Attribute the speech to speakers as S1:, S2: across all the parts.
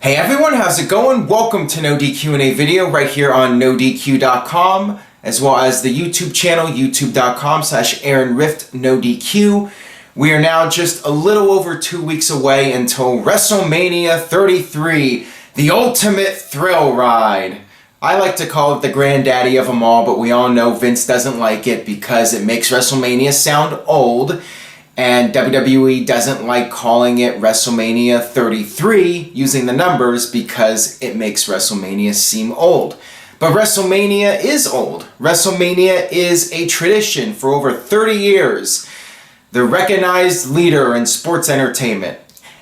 S1: Hey everyone, how's it going? Welcome to NoDQ&A video right here on NoDQ.com, as well as the YouTube channel, youtube.com/AaronRiftNoDQ. We are now just a little over 2 weeks away until WrestleMania 33, the ultimate thrill ride. I like to call it the granddaddy of them all, but we all know Vince doesn't like it because it makes WrestleMania sound old. And WWE doesn't like calling it WrestleMania 33, using the numbers, because it makes WrestleMania seem old. But WrestleMania is old. WrestleMania is a tradition for over 30 years. The recognized leader in sports entertainment.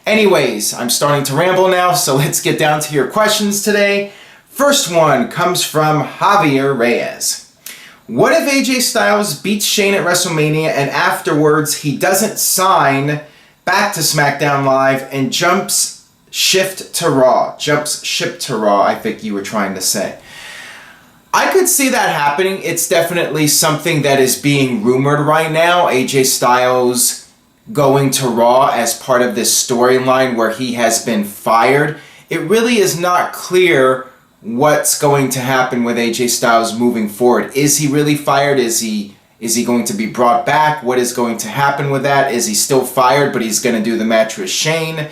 S1: Anyways, I'm starting to ramble now, so let's get down to your questions today. First one comes from Javier Reyes. What if AJ Styles beats Shane at WrestleMania and afterwards he doesn't sign back to SmackDown Live and jumps ship to Raw, I think you were trying to say. I could see that happening. It's definitely something that is being rumored right now. AJ Styles going to Raw as part of this storyline where he has been fired. It really is not clear what's going to happen with AJ Styles moving forward. Is he really fired? Is he going to be brought back? What is going to happen with that? Is he still fired but he's going to do the match with Shane?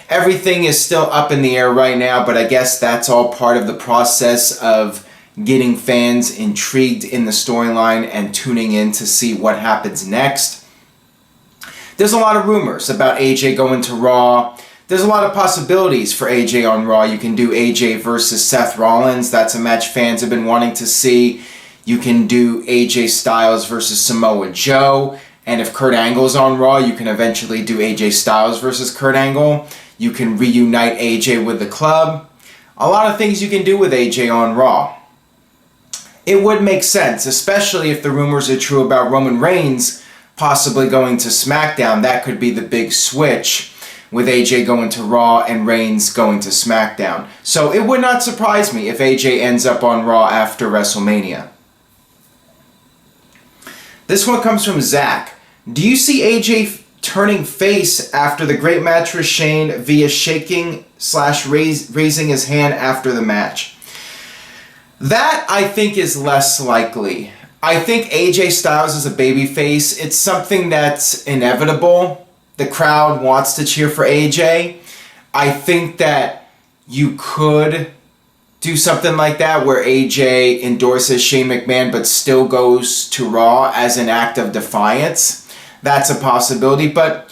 S1: Everything is still up in the air right now, but I guess that's all part of the process of getting fans intrigued in the storyline and tuning in to see what happens next. There's a lot of rumors about AJ going to Raw. There's a lot of possibilities for AJ on Raw. You can do AJ versus Seth Rollins. That's a match fans have been wanting to see. You can do AJ Styles versus Samoa Joe. And if Kurt Angle's on Raw, you can eventually do AJ Styles versus Kurt Angle. You can reunite AJ with the club. A lot of things you can do with AJ on Raw. It would make sense, especially if the rumors are true about Roman Reigns possibly going to SmackDown. That could be the big switch, with AJ going to Raw and Reigns going to SmackDown. So it would not surprise me if AJ ends up on Raw after WrestleMania. This one comes from Zach. Do you see AJ turning face after the great match with Shane via shaking/raising his hand after the match? That, I think, is less likely. I think AJ Styles is a babyface. It's something that's inevitable. The crowd wants to cheer for AJ. I think that you could do something like that where AJ endorses Shane McMahon but still goes to Raw as an act of defiance. That's a possibility, but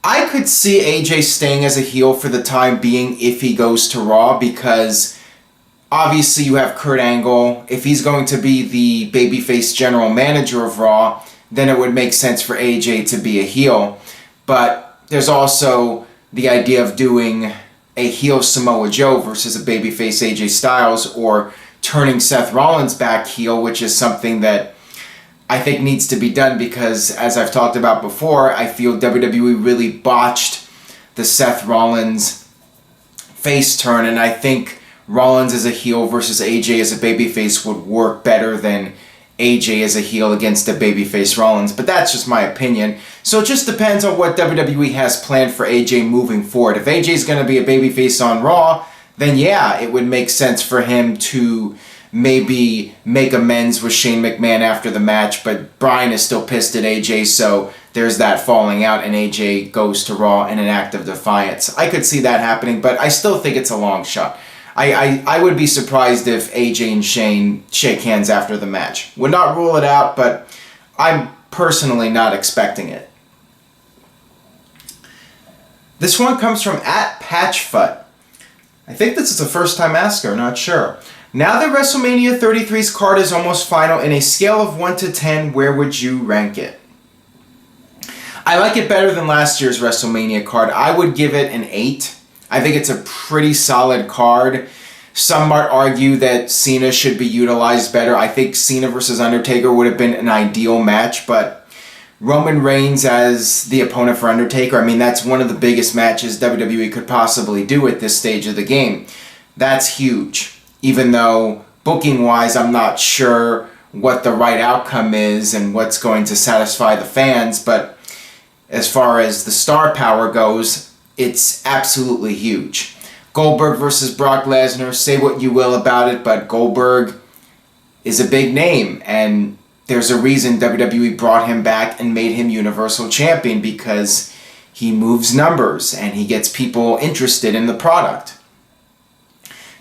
S1: I could see AJ staying as a heel for the time being if he goes to Raw, because obviously you have Kurt Angle. If he's going to be the babyface general manager of Raw, then it would make sense for AJ to be a heel. But there's also the idea of doing a heel Samoa Joe versus a babyface AJ Styles, or turning Seth Rollins back heel, which is something that I think needs to be done because, as I've talked about before, I feel WWE really botched the Seth Rollins face turn, and I think Rollins as a heel versus AJ as a babyface would work better than AJ as a heel against a babyface Rollins, but that's just my opinion. So it just depends on what WWE has planned for AJ moving forward. If AJ's going to be a babyface on Raw, then yeah, it would make sense for him to maybe make amends with Shane McMahon after the match, but Bryan is still pissed at AJ, so there's that falling out and AJ goes to Raw in an act of defiance. I could see that happening, but I still think it's a long shot. I would be surprised if AJ and Shane shake hands after the match. Would not rule it out, but I'm personally not expecting it. This one comes from @PatchFut. I think this is a first-time asker, not sure. Now that WrestleMania 33's card is almost final, in a scale of 1 to 10, where would you rank it? I like it better than last year's WrestleMania card. I would give it an 8. I think it's a pretty solid card. Some might argue that Cena should be utilized better. I think Cena versus Undertaker would have been an ideal match, but Roman Reigns as the opponent for Undertaker, I mean, that's one of the biggest matches WWE could possibly do at this stage of the game. That's huge. Even though, booking-wise, I'm not sure what the right outcome is and what's going to satisfy the fans, but as far as the star power goes, it's absolutely huge. Goldberg versus Brock Lesnar, say what you will about it, but Goldberg is a big name, and there's a reason WWE brought him back and made him Universal Champion, because he moves numbers and he gets people interested in the product.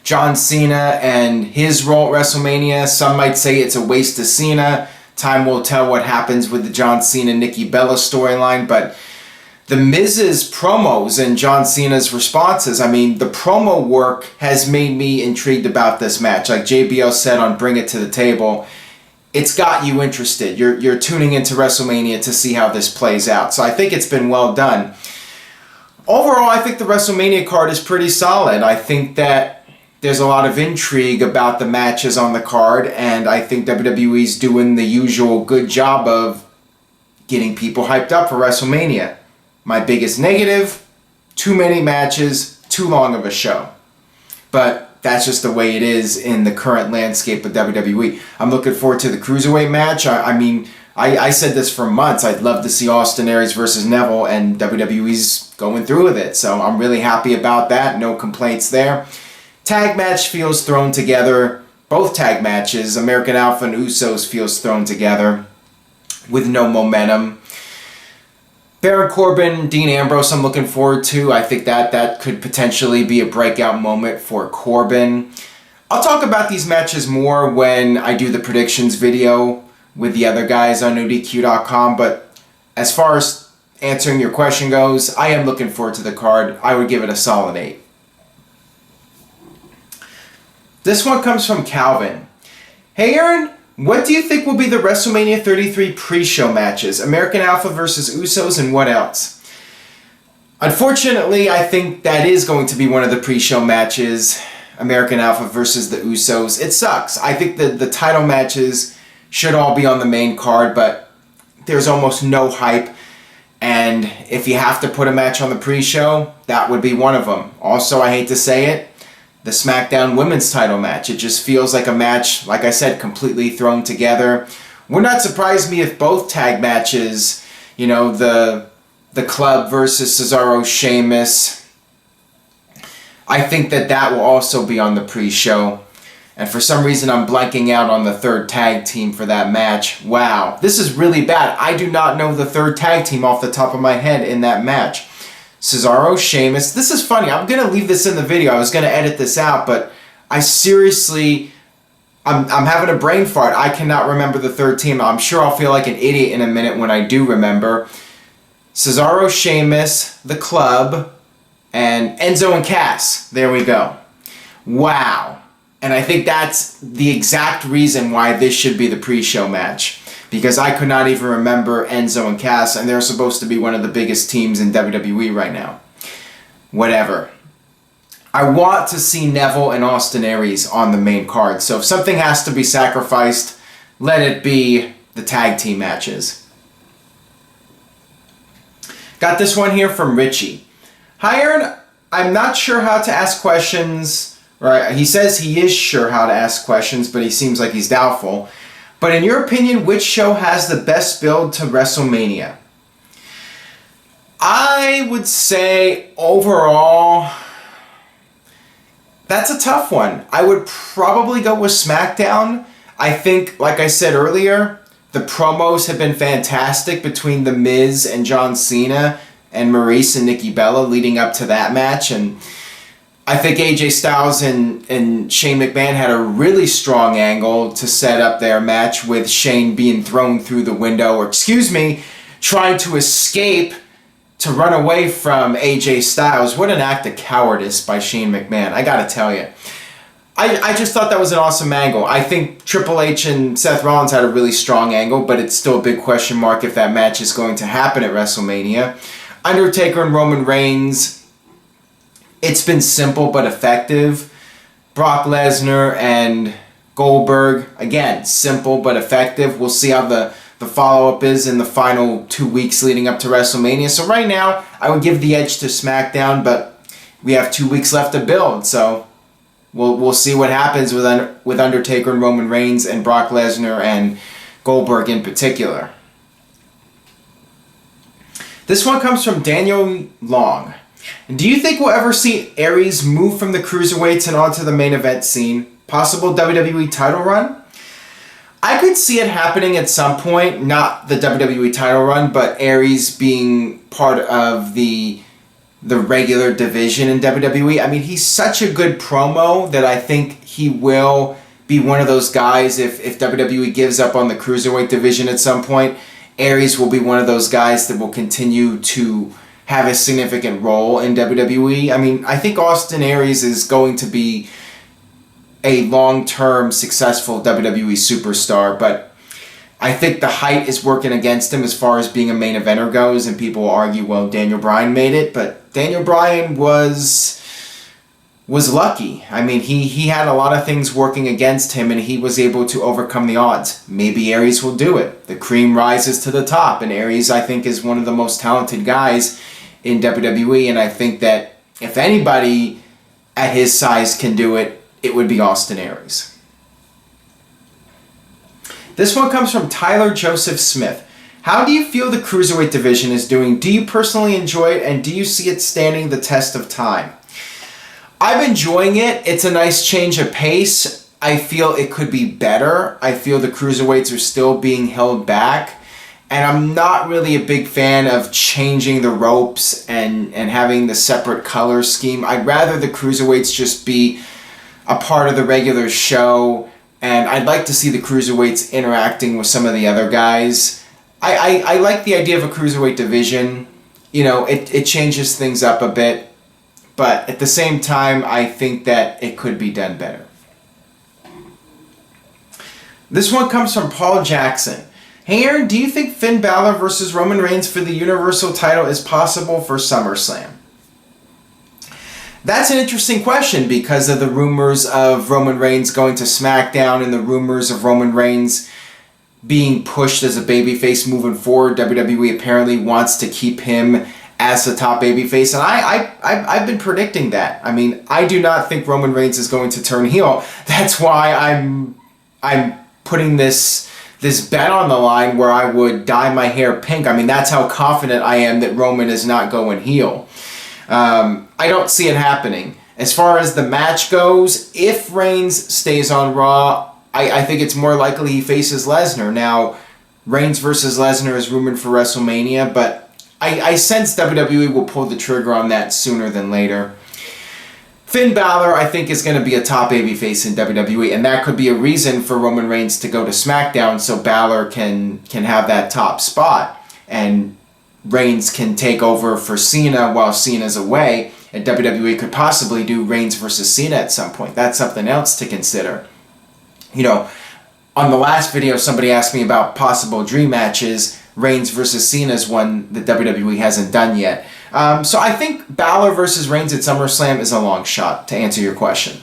S1: John Cena and his role at WrestleMania, some might say it's a waste of Cena. Time will tell what happens with the John Cena-Nikki Bella storyline, but the Miz's promos and John Cena's responses, I mean, the promo work has made me intrigued about this match. Like JBL said on Bring It to the Table, it's got you interested. You're tuning into WrestleMania to see how this plays out. So I think it's been well done. Overall, I think the WrestleMania card is pretty solid. I think that there's a lot of intrigue about the matches on the card, and I think WWE's doing the usual good job of getting people hyped up for WrestleMania. My biggest negative, too many matches, too long of a show. But that's just the way it is in the current landscape of WWE. I'm looking forward to the cruiserweight match. I said this for months. I'd love to see Austin Aries versus Neville, and WWE's going through with it. So I'm really happy about that. No complaints there. Tag match feels thrown together. Both tag matches, American Alpha and Usos, feels thrown together with no momentum. Baron Corbin, Dean Ambrose, I'm looking forward to. I think that could potentially be a breakout moment for Corbin. I'll talk about these matches more when I do the predictions video with the other guys on NoDQ.com, but as far as answering your question goes, I am looking forward to the card. I would give it a solid 8. This one comes from Calvin. Hey Aaron, what do you think will be the WrestleMania 33 pre-show matches? American Alpha versus Usos, and what else? Unfortunately, I think that is going to be one of the pre-show matches. American Alpha versus the Usos. It sucks. I think that the title matches should all be on the main card, but there's almost no hype. And if you have to put a match on the pre-show, that would be one of them. Also, I hate to say it, the SmackDown Women's title match. It just feels like a match, like I said, completely thrown together. Would not surprise me if both tag matches, you know, the Club versus Cesaro Sheamus, I think that will also be on the pre-show. And for some reason, I'm blanking out on the third tag team for that match. Wow, this is really bad. I do not know the third tag team off the top of my head in that match. Cesaro, Sheamus. This is funny. I'm going to leave this in the video. I was going to edit this out, but I seriously, I'm having a brain fart. I cannot remember the third team. I'm sure I'll feel like an idiot in a minute when I do remember. Cesaro, Sheamus, The Club, and Enzo and Cass. There we go. Wow. And I think that's the exact reason why this should be the pre-show match. Because I could not even remember Enzo and Cass, and they're supposed to be one of the biggest teams in WWE right now. Whatever. I want to see Neville and Austin Aries on the main card. So if something has to be sacrificed, let it be the tag team matches. Got this one here from Richie. Hi Aaron, I'm not sure how to ask questions. Right, he says he is sure how to ask questions, but he seems like he's doubtful. But in your opinion, which show has the best build to WrestleMania? I would say overall, that's a tough one. I would probably go with SmackDown. I think, like I said earlier, the promos have been fantastic between The Miz and John Cena and Maurice and Nikki Bella leading up to that match. And I think AJ Styles and Shane McMahon had a really strong angle to set up their match with Shane being thrown through the window, or trying to escape to run away from AJ Styles. What an act of cowardice by Shane McMahon, I gotta tell you. I just thought that was an awesome angle. I think Triple H and Seth Rollins had a really strong angle, but it's still a big question mark if that match is going to happen at WrestleMania. Undertaker and Roman Reigns, it's been simple but effective. Brock Lesnar and Goldberg, again, simple but effective. We'll see how the follow-up is in the final 2 weeks leading up to WrestleMania. So right now, I would give the edge to SmackDown, but we have 2 weeks left to build. So we'll see what happens with Undertaker and Roman Reigns and Brock Lesnar and Goldberg in particular. This one comes from Daniel Long. Do you think we'll ever see Aries move from the cruiserweights and onto the main event scene? Possible WWE title run? I could see it happening at some point, not the WWE title run, but Aries being part of the regular division in WWE. I mean, he's such a good promo that I think he will be one of those guys. If WWE gives up on the cruiserweight division at some point, Aries will be one of those guys that will continue to have a significant role in WWE. I mean, I think Austin Aries is going to be a long-term successful WWE superstar, but I think the height is working against him as far as being a main eventer goes, and people will argue, well, Daniel Bryan made it, but Daniel Bryan was lucky. I mean, he had a lot of things working against him, and he was able to overcome the odds. Maybe Aries will do it. The cream rises to the top, and Aries, I think, is one of the most talented guys in WWE, and I think that if anybody at his size can do it, it would be Austin Aries. This one comes from Tyler Joseph Smith. How do you feel the cruiserweight division is doing? Do you personally enjoy it, and do you see it standing the test of time? I'm enjoying it. It's a nice change of pace. I feel it could be better. I feel the cruiserweights are still being held back. And I'm not really a big fan of changing the ropes and having the separate color scheme. I'd rather the cruiserweights just be a part of the regular show. And I'd like to see the cruiserweights interacting with some of the other guys. I like the idea of a cruiserweight division. You know, it changes things up a bit. But at the same time, I think that it could be done better. This one comes from Paul Jackson. Hey Aaron, do you think Finn Balor versus Roman Reigns for the Universal title is possible for SummerSlam? That's an interesting question because of the rumors of Roman Reigns going to SmackDown and the rumors of Roman Reigns being pushed as a babyface moving forward. WWE apparently wants to keep him as the top babyface, and I've been predicting that. I mean, I do not think Roman Reigns is going to turn heel. That's why I'm putting this bet on the line where I would dye my hair pink. I mean, that's how confident I am that Roman is not going heel. I don't see it happening. As far as the match goes, if Reigns stays on Raw, I think it's more likely he faces Lesnar. Now, Reigns versus Lesnar is rumored for WrestleMania, but I sense WWE will pull the trigger on that sooner than later. Finn Balor, I think, is going to be a top babyface in WWE, and that could be a reason for Roman Reigns to go to SmackDown so Balor can have that top spot, and Reigns can take over for Cena while Cena's away, and WWE could possibly do Reigns versus Cena at some point. That's something else to consider. You know, on the last video, somebody asked me about possible dream matches. Reigns versus Cena is one that WWE hasn't done yet. So I think Balor versus Reigns at SummerSlam is a long shot, to answer your question.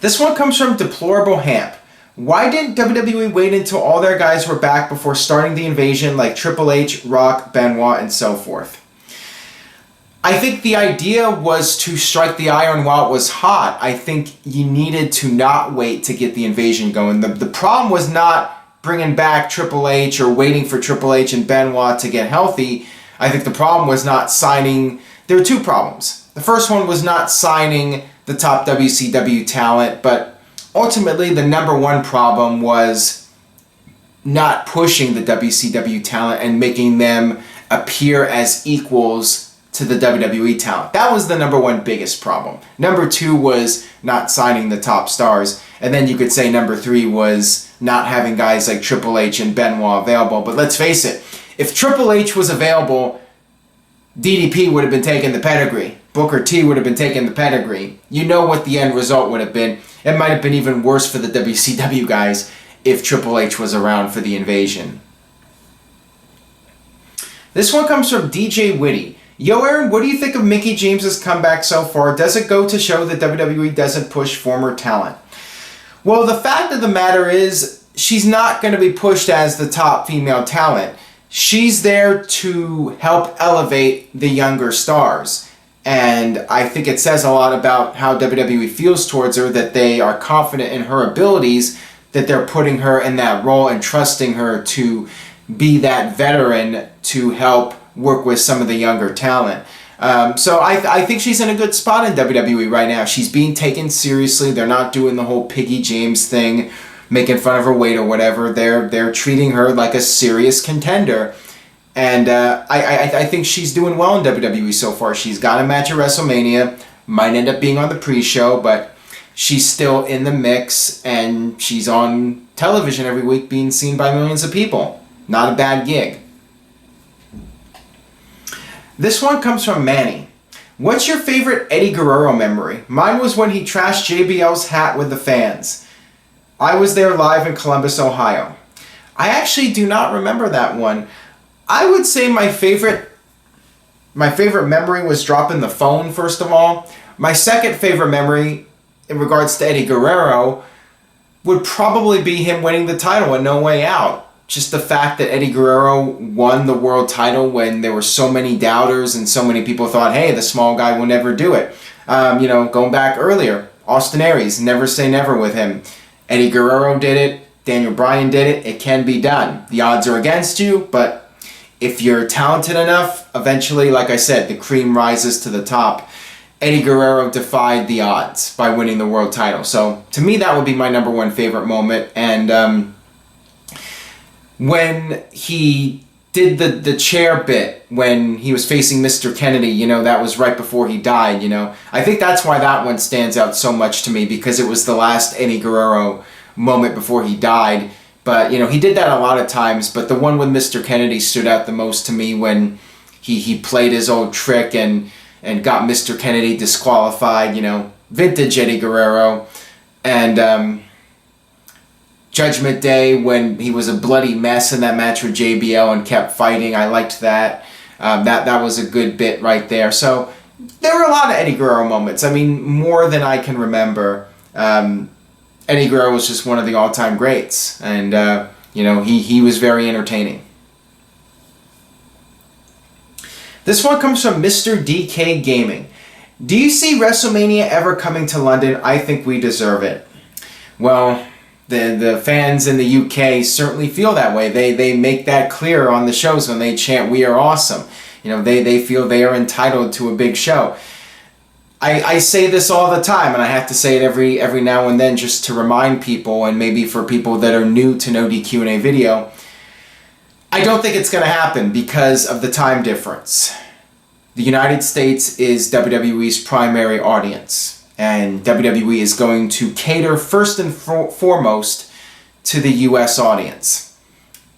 S1: This one comes from Deplorable Hamp. Why didn't WWE wait until all their guys were back before starting the invasion like Triple H, Rock, Benoit, and so forth? I think the idea was to strike the iron while it was hot. I think you needed to not wait to get the invasion going. The problem was not bringing back Triple H or waiting for Triple H and Benoit to get healthy. I think the problem was not signing. There were two problems. The first one was not signing the top WCW talent, but ultimately the number one problem was not pushing the WCW talent and making them appear as equals to the WWE talent. That was the number one biggest problem. Number two was not signing the top stars. And then you could say number three was not having guys like Triple H and Benoit available. But let's face it, if Triple H was available, DDP would have been taking the pedigree. Booker T would have been taking the pedigree. You know what the end result would have been. It might have been even worse for the WCW guys if Triple H was around for the invasion. This one comes from DJ Whitty. Yo, Aaron, what do you think of Mickie James' comeback so far? Does it go to show that WWE doesn't push former talent? Well, the fact of the matter is, she's not going to be pushed as the top female talent. She's there to help elevate the younger stars. And I think it says a lot about how WWE feels towards her, that they are confident in her abilities, that they're putting her in that role and trusting her to be that veteran to help work with some of the younger talent. So I think she's in a good spot in WWE right now. She's being taken seriously. They're not doing the whole Piggy James thing, making fun of her weight or whatever. They're treating her like a serious contender. And I think she's doing well in WWE so far. She's got a match at WrestleMania. Might end up being on the pre-show, but she's still in the mix, and she's on television every week being seen by millions of people. Not a bad gig. This one comes from Manny. What's your favorite Eddie Guerrero memory? Mine was when he trashed JBL's hat with the fans. I was there live in Columbus, Ohio. I actually do not remember that one. I would say my favorite memory was dropping the phone, first of all. My second favorite memory in regards to Eddie Guerrero would probably be him winning the title in No Way Out. Just the fact that Eddie Guerrero won the world title when there were so many doubters and so many people thought, hey, the small guy will never do it. Going back earlier, Austin Aries, never say never with him. Eddie Guerrero did it. Daniel Bryan did it. It can be done. The odds are against you, but if you're talented enough, eventually, like I said, the cream rises to the top. Eddie Guerrero defied the odds by winning the world title. So, to me, that would be my number one favorite moment. And when he did the chair bit, when he was facing Mr. Kennedy, that was right before he died, I think that's why that one stands out so much to me, because it was the last Eddie Guerrero moment before he died. But, he did that a lot of times, but the one with Mr. Kennedy stood out the most to me when he played his old trick and got Mr. Kennedy disqualified, vintage Eddie Guerrero. And Judgment Day, when he was a bloody mess in that match with JBL and kept fighting, I liked that. That was a good bit right there. So there were a lot of Eddie Guerrero moments. I mean, more than I can remember. Eddie Guerrero was just one of the all-time greats, and he was very entertaining. This one comes from Mr. DK Gaming. Do you see WrestleMania ever coming to London? I think we deserve it. Well, the fans in the UK certainly feel that way. They make that clear on the shows when they chant, "We are awesome." They feel they are entitled to a big show. I say this all the time, and I have to say it every now and then just to remind people, and maybe for people that are new to NoDQ&A video, I don't think it's going to happen because of the time difference. The United States is WWE's primary audience, and WWE is going to cater first and foremost to the US audience.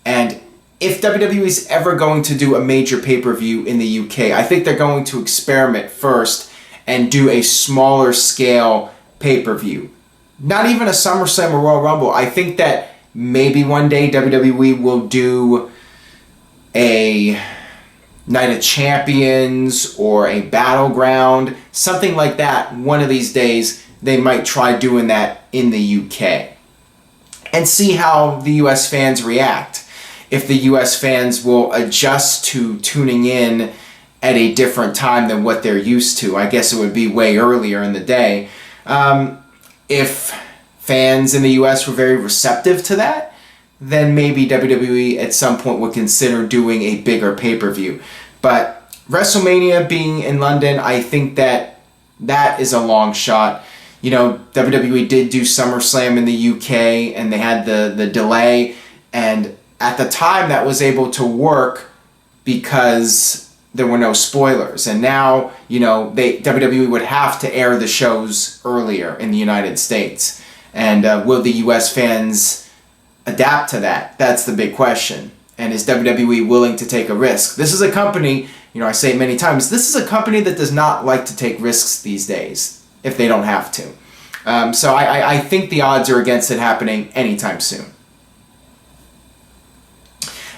S1: And if WWE is ever going to do a major pay-per-view in the UK, I think they're going to experiment first and do a smaller scale pay-per-view. Not even a SummerSlam or Royal Rumble. I think that maybe one day WWE will do a Night of Champions or a Battleground, something like that. One of these days, they might try doing that in the UK. And see how the US fans react. If the US fans will adjust to tuning in at a different time than what they're used to. I guess it would be way earlier in the day. If fans in the US were very receptive to that, then maybe WWE at some point would consider doing a bigger pay-per-view. But WrestleMania being in London, I think that is a long shot. WWE did do SummerSlam in the UK, and they had the delay, and at the time that was able to work because there were no spoilers. And now, WWE would have to air the shows earlier in the United States. And will the US fans adapt to that? That's the big question. And is WWE willing to take a risk? This is a company, I say it many times, this is a company that does not like to take risks these days, if they don't have to. So I think the odds are against it happening anytime soon.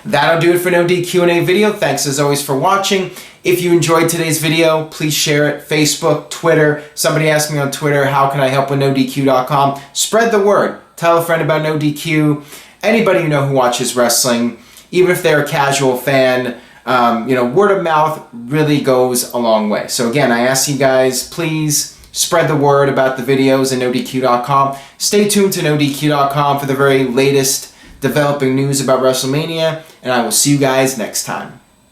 S1: That'll do it for NoDQ&A video. Thanks as always for watching. If you enjoyed today's video, please share it. Facebook, Twitter. Somebody asked me on Twitter, how can I help with NoDQ.com? Spread the word. Tell a friend about NoDQ. Anybody you know who watches wrestling, even if they're a casual fan, word of mouth really goes a long way. So again, I ask you guys, please spread the word about the videos at NoDQ.com. Stay tuned to NoDQ.com for the very latest developing news about WrestleMania, and I will see you guys next time.